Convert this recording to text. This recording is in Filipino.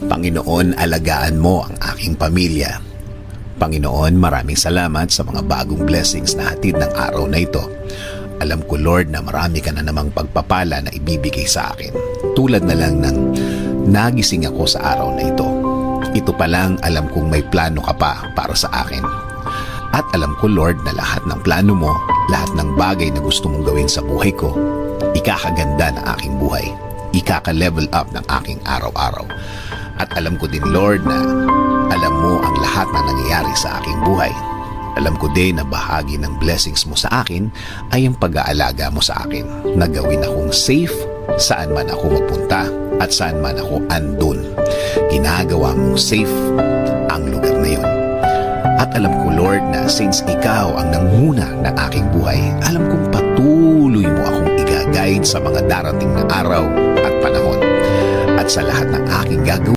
Panginoon, alagaan mo ang aking pamilya. Panginoon, maraming salamat sa mga bagong blessings na hatid ng araw na ito. Alam ko, Lord, na marami ka na namang pagpapala na ibibigay sa akin. Tulad na lang ng nagising ako sa araw na ito. Ito pa lang, alam kong may plano ka pa para sa akin. At alam ko, Lord, na lahat ng plano mo, lahat ng bagay na gusto mong gawin sa buhay ko, ikakaganda ng aking buhay. Ikaka-level up ng aking araw-araw. At alam ko din, Lord, na alam mo ang lahat na nangyayari sa aking buhay. Alam ko din na bahagi ng blessings mo sa akin ay ang pag-aalaga mo sa akin, na gawin akong safe saan man ako magpunta at saan man ako andun. Ginagawa mong safe ang lugar na yun. At alam ko, Lord, na since ikaw ang nanguna ng aking buhay, alam kong patuloy mo akong i-guide sa mga darating na araw at panahon. At sa lahat ng aking gagawin,